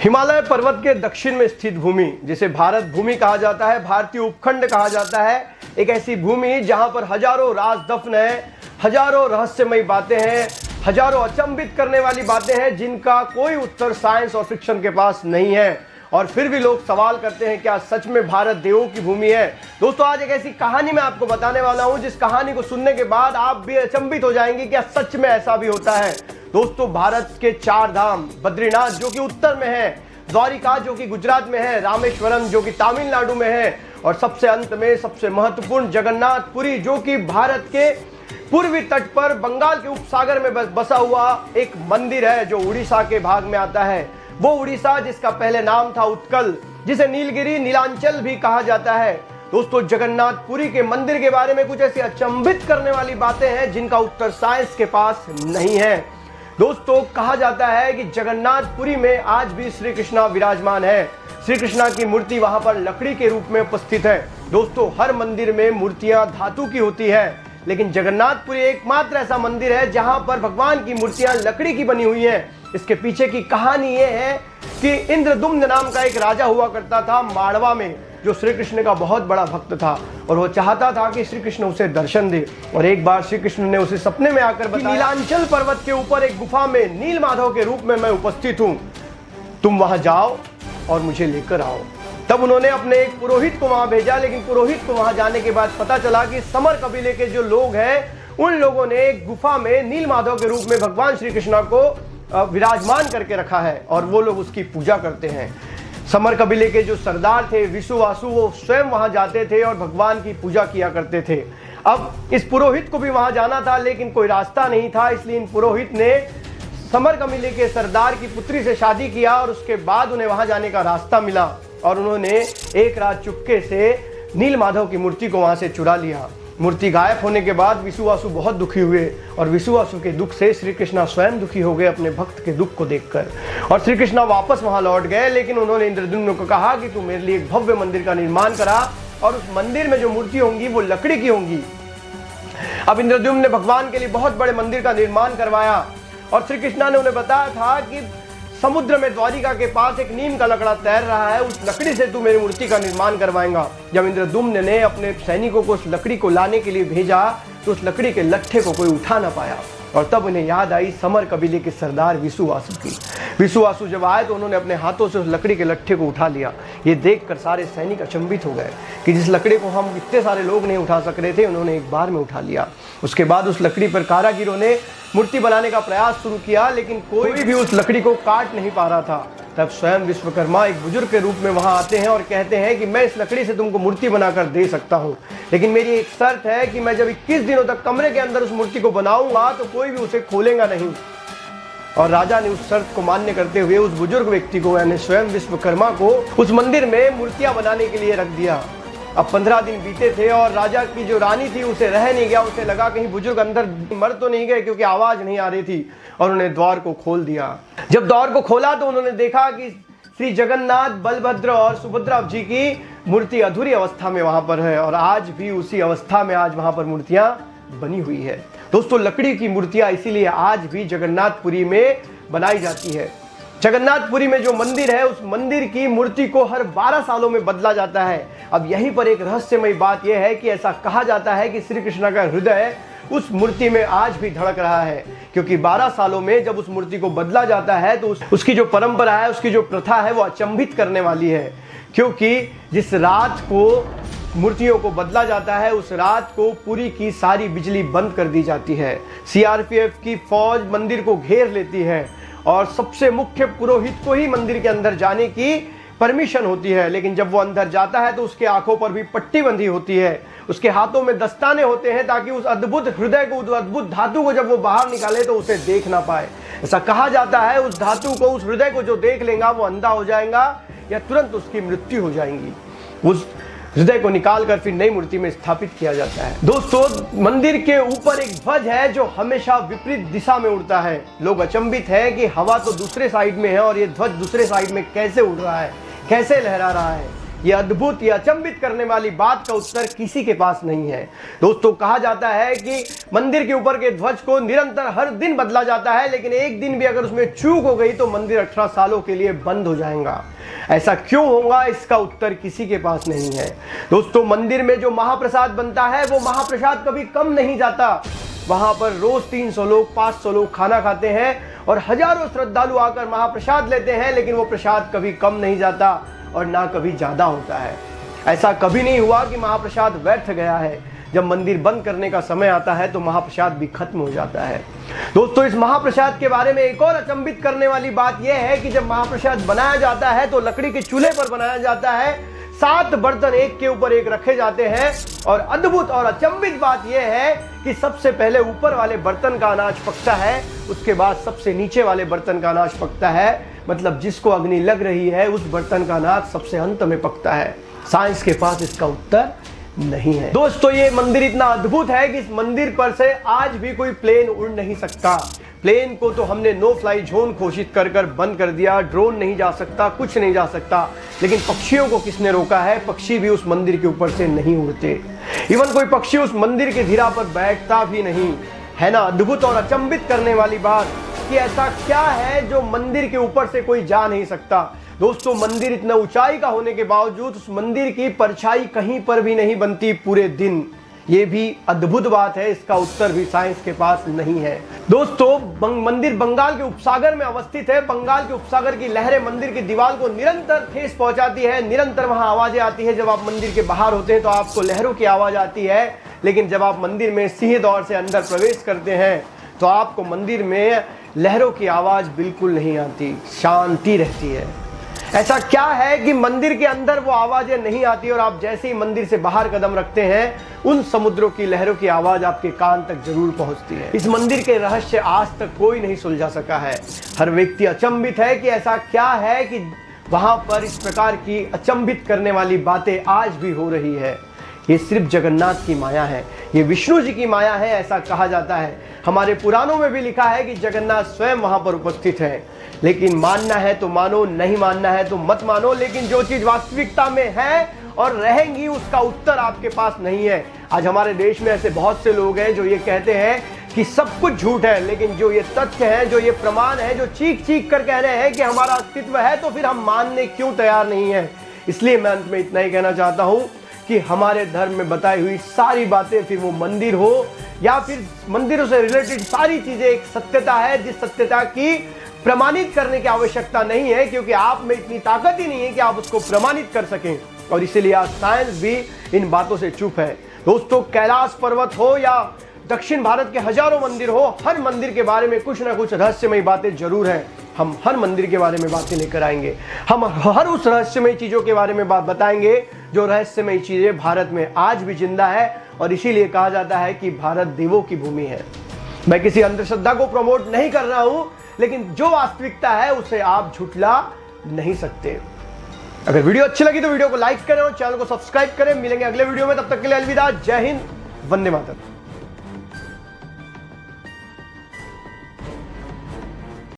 हिमालय पर्वत के दक्षिण में स्थित भूमि, जिसे भारत भूमि कहा जाता है, भारतीय उपखंड कहा जाता है, एक ऐसी भूमि जहां पर हजारों राज दफन है, हजारों रहस्यमयी बातें हैं, हजारों अचंभित करने वाली बातें हैं जिनका कोई उत्तर साइंस और फिक्शन के पास नहीं है। और फिर भी लोग सवाल करते हैं क्या सच में भारत देवों की भूमि है। दोस्तों, आज एक ऐसी कहानी मैं आपको बताने वाला हूं जिस कहानी को सुनने के बाद आप भी अचंभित हो जाएंगे, क्या सच में ऐसा भी होता है। दोस्तों, भारत के 4 धाम, बद्रीनाथ जो कि उत्तर में है, द्वारिका जो कि गुजरात में है, रामेश्वरम जो कि तमिलनाडु में है, और सबसे अंत में सबसे महत्वपूर्ण जगन्नाथपुरी जो कि भारत के पूर्वी तट पर बंगाल के उपसागर में बसा हुआ एक मंदिर है जो उड़ीसा के भाग में आता है। वो उड़ीसा जिसका पहले नाम था उत्कल, जिसे नीलगिरी, नीलांचल भी कहा जाता है। दोस्तों, जगन्नाथपुरी के मंदिर के बारे में कुछ ऐसी अचंभित करने वाली बातें हैं जिनका उत्तर साइंस के पास नहीं है। दोस्तों, कहा जाता है कि जगन्नाथपुरी में आज भी श्री कृष्णा विराजमान है। श्री कृष्णा की मूर्ति वहां पर लकड़ी के रूप में उपस्थित है। दोस्तों, हर मंदिर में मूर्तियां धातु की होती है, लेकिन जगन्नाथपुरी एकमात्र ऐसा मंदिर है जहां पर भगवान की मूर्तियां लकड़ी की बनी हुई हैं। इसके पीछे की कहानी ये है कि इंद्रदुम्न नाम का एक राजा हुआ करता था माड़वा में, जो श्री कृष्ण का बहुत बड़ा भक्त था, और वो चाहता था कि श्री कृष्ण उसे दर्शन दे। और एक बार श्री कृष्ण ने उसे सपने में आकर बताया, नीलांचल पर्वत के ऊपर एक गुफा में नील माधव के रूप में मैं उपस्थित हूं, तुम वहां जाओ और मुझे लेकर आओ। तब उन्होंने अपने एक पुरोहित को वहां भेजा, लेकिन पुरोहित को वहां जाने के बाद पता चला कि समर कबीले के जो लोग हैं उन लोगों ने एक गुफा में नील माधव के रूप में भगवान श्री कृष्ण को विराजमान करके रखा है और वो लोग उसकी पूजा करते हैं। समर कबीले के जो सरदार थे विशुवासु, वो स्वयं वहां जाते थे और भगवान की पूजा किया करते थे। अब इस पुरोहित को भी वहां जाना था, लेकिन कोई रास्ता नहीं था, इसलिए इन पुरोहित ने समर कबीले के सरदार की पुत्री से शादी किया और उसके बाद उन्हें वहां जाने का रास्ता मिला और उन्होंने एक रात चुपके से नील माधव की मूर्ति को वहां से चुरा लिया। मूर्ति गायब होने के बाद विशुवासु बहुत दुखी हुए और विशुवासु के दुख से श्री कृष्णा स्वयं दुखी हो गए अपने भक्त के दुख को देखकर, और श्री कृष्णा वापस वहां लौट गए। लेकिन उन्होंने इंद्रद्युम्न को कहा कि तू मेरे लिए एक भव्य मंदिर का निर्माण करा और उस मंदिर में जो मूर्ति होंगी वो लकड़ी की होंगी। अब इंद्रद्युम्न ने भगवान के लिए बहुत बड़े मंदिर का निर्माण करवाया और श्री कृष्णा ने उन्हें बताया था कि समुद्र में द्वारिका के पास एक नीम का लकड़ा तैर रहा है, उस लकड़ी से तू मेरी मूर्ति का निर्माण करवाएगा। जब इंद्रद्युम्न ने अपने सैनिकों को उस लकड़ी को लाने के लिए भेजा तो उस लकड़ी के लट्ठे को कोई उठा ना पाया, और तब उन्हें याद आई समर कबीले के सरदार विशुवासु की। विशुवासु जब आए तो उन्होंने अपने हाथों से उस लकड़ी के लट्ठे को उठा लिया। ये देखकर सारे सैनिक अचंभित हो गए कि जिस लकड़ी को हम इतने सारे लोग नहीं उठा सक रहे थे, उन्होंने एक बार में उठा लिया। उसके बाद उस लकड़ी पर कारागिरों ने मूर्ति बनाने का प्रयास शुरू किया, लेकिन कोई भी उस लकड़ी को काट नहीं पा रहा था। तब स्वयं विश्वकर्मा एक बुजुर्ग के रूप में वहां आते हैं और कहते हैं कि मैं इस लकड़ी से तुमको मूर्ति बनाकर दे सकता हूं, लेकिन मेरी एक शर्त है कि मैं जब 21 दिनों तक कमरे के अंदर उस मूर्ति को बनाऊंगा तो कोई भी उसे खोलेगा नहीं। और राजा ने उस शर्त को मान्य करते हुए उस बुजुर्ग व्यक्ति को, यानी स्वयं विश्वकर्मा को, उस मंदिर में मूर्तियां बनाने के लिए रख दिया। अब 15 दिन बीते थे और राजा की जो रानी थी उसे रह नहीं गया, उसे लगा कहीं बुजुर्ग अंदर मर तो नहीं गए, क्योंकि आवाज नहीं आ रही थी, और उन्हें द्वार को खोल दिया। जब द्वार को खोला तो उन्होंने देखा कि श्री जगन्नाथ, बलभद्र और सुभद्रा जी की मूर्ति अधूरी अवस्था में वहां पर है, और आज भी उसी अवस्था में आज वहां पर मूर्तियां बनी हुई है। दोस्तों, लकड़ी की मूर्तियां इसीलिए आज भी जगन्नाथपुरी में बनाई जाती है। जगन्नाथपुरी में जो मंदिर है उस मंदिर की मूर्ति को हर 12 सालों में बदला जाता है। अब यहीं पर एक रहस्यमयी बात यह है कि ऐसा कहा जाता है कि श्री कृष्ण का हृदय उस मूर्ति में आज भी धड़क रहा है, क्योंकि 12 सालों में जब उस मूर्ति को बदला जाता है तो उसकी जो परंपरा है, उसकी जो प्रथा है, वो अचंभित करने वाली है। क्योंकि जिस रात को मूर्तियों को बदला जाता है उस रात को पुरी की सारी बिजली बंद कर दी जाती है। सीआरपीएफ की फौज मंदिर को घेर लेती है और सबसे मुख्य पुरोहित को ही मंदिर के अंदर जाने की परमिशन होती है, लेकिन जब वो अंदर जाता है तो उसके आंखों पर भी पट्टी बंधी होती है, उसके हाथों में दस्ताने होते हैं ताकि उस अद्भुत हृदय को, उस अद्भुत धातु को जब वो बाहर निकाले तो उसे देख ना पाए। ऐसा कहा जाता है उस धातु को, उस हृदय को जो देख लेगा वो अंधा हो जाएगा या तुरंत उसकी मृत्यु हो जाएगी। उस हृदय को निकालकर फिर नई मूर्ति में स्थापित किया जाता है। दोस्तों, मंदिर के ऊपर एक ध्वज है जो हमेशा विपरीत दिशा में उड़ता है। लोग अचंभित है कि हवा तो दूसरे साइड में है और ये ध्वज दूसरे साइड में कैसे उड़ रहा है, कैसे लहरा रहा है। ये अद्भुत, ये अचंभित करने वाली बात का उत्तर किसी के पास नहीं है। दोस्तों, कहा जाता है कि मंदिर के ऊपर के ध्वज को निरंतर हर दिन बदला जाता है, लेकिन एक दिन भी अगर उसमें चूक हो गई तो मंदिर 18 सालों के लिए बंद हो जाएगा। ऐसा क्यों होगा, इसका उत्तर किसी के पास नहीं है। दोस्तों, मंदिर में जो महाप्रसाद बनता है वो महाप्रसाद कभी कम नहीं जाता। वहां पर रोज 300 लोग, 500 लोग खाना खाते हैं और हजारों श्रद्धालु आकर महाप्रसाद लेते हैं, लेकिन वो प्रसाद कभी कम नहीं जाता और ना कभी ज्यादा होता है। ऐसा कभी नहीं हुआ कि महाप्रसाद व्यर्थ गया है। जब मंदिर बंद करने का समय आता है तो महाप्रसाद भी खत्म हो जाता है। दोस्तों, इस महाप्रसाद के बारे में एक और अचंभित करने वाली बात यह है कि जब महाप्रसाद बनाया जाता है तो लकड़ी के चूल्हे पर बनाया जाता है। 7 बर्तन एक के ऊपर एक रखे जाते हैं और अद्भुत और अचंभित बात यह है कि सबसे पहले ऊपर वाले बर्तन का अनाज पकता है, उसके बाद सबसे नीचे वाले बर्तन का अनाज पकता है। मतलब जिसको अग्नि लग रही है उस बर्तन का अनाज सबसे अंत में पकता है। साइंस के पास इसका उत्तर नहीं है। दोस्तों, ये मंदिर इतना अद्भुत है कि इस मंदिर पर से आज भी कोई प्लेन उड़ नहीं सकता। प्लेन को तो हमने नो फ्लाई जोन घोषित कर बंद कर दिया, ड्रोन नहीं जा सकता, कुछ नहीं जा सकता, लेकिन पक्षियों को किसने रोका है? पक्षी भी उस मंदिर के ऊपर से नहीं उड़ते। इवन कोई पक्षी उस मंदिर के धीरा पर बैठता भी नहीं है ना। अद्भुत और अचंभित करने वाली बात कि ऐसा क्या है जो मंदिर के ऊपर से कोई जा नहीं सकता। दोस्तों, मंदिर इतना ऊंचाई का होने के बावजूद उस मंदिर की परछाई कहीं पर भी नहीं बनती पूरे दिन। ये भी अद्भुत बात है, इसका उत्तर भी साइंस के पास नहीं है। दोस्तों, मंदिर बंगाल के उपसागर में अवस्थित है। बंगाल के उपसागर की लहरें मंदिर की दीवार को निरंतर ठेस पहुंचाती है, निरंतर वहां आवाजें आती है। जब आप मंदिर के बाहर होते हैं तो आपको लहरों की आवाज आती है, लेकिन जब आप मंदिर में सिंहद्वार से अंदर प्रवेश करते हैं तो आपको मंदिर में लहरों की आवाज बिल्कुल नहीं आती, शांति रहती है। ऐसा क्या है कि मंदिर के अंदर वो आवाजें नहीं आती और आप जैसे ही मंदिर से बाहर कदम रखते हैं उन समुद्रों की लहरों की आवाज आपके कान तक जरूर पहुंचती है। इस मंदिर के रहस्य आज तक कोई नहीं सुलझा सका है। हर व्यक्ति अचंभित है कि ऐसा क्या है कि वहां पर इस प्रकार की अचंभित करने वाली बातें आज भी हो रही है। ये सिर्फ जगन्नाथ की माया है, ये विष्णु जी की माया है, ऐसा कहा जाता है। हमारे पुराणों में भी लिखा है कि जगन्नाथ स्वयं वहां पर उपस्थित है। लेकिन मानना है तो मानो, नहीं मानना है तो मत मानो, लेकिन जो चीज वास्तविकता में है और रहेंगी उसका उत्तर आपके पास नहीं है। आज हमारे देश में ऐसे बहुत से लोग हैं जो ये कहते हैं कि सब कुछ झूठ है, लेकिन जो ये तथ्य है, जो ये प्रमाण है, जो चीख चीख कर कह रहे हैं कि हमारा अस्तित्व है, तो फिर हम मानने क्यों तैयार नहीं है। इसलिए मैं अंत में इतना ही कहना चाहता हूं कि हमारे धर्म में बताई हुई सारी बातें, फिर वो मंदिर हो या फिर मंदिरों से रिलेटेड सारी चीजें, एक सत्यता है जिस सत्यता की प्रमाणित करने की आवश्यकता नहीं है, क्योंकि आप में इतनी ताकत ही नहीं है कि आप उसको प्रमाणित कर सकें। और इसीलिए आज साइंस भी इन बातों से चुप है। दोस्तों, कैलाश पर्वत हो या दक्षिण भारत के हजारों मंदिर हो, हर मंदिर के बारे में कुछ ना कुछ रहस्यमयी बातें जरूर हैं। हम हर मंदिर के बारे में बातें लेकर आएंगे। हम हर उस रहस्यमयी चीजों के बारे में बात बताएंगे जो रहस्यमयी चीजें भारत में आज भी जिंदा है। और इसीलिए कहा जाता है कि भारत देवों की भूमि है। मैं किसी अंधश्रद्धा को प्रमोट नहीं कर रहा हूं, लेकिन जो वास्तविकता है उसे आप झुठला नहीं सकते। अगर वीडियो अच्छी लगी तो वीडियो को लाइक करें और चैनल को सब्सक्राइब करें। मिलेंगे अगले वीडियो में, तब तक के लिए अलविदा। जय हिंद, वंदे मातरम।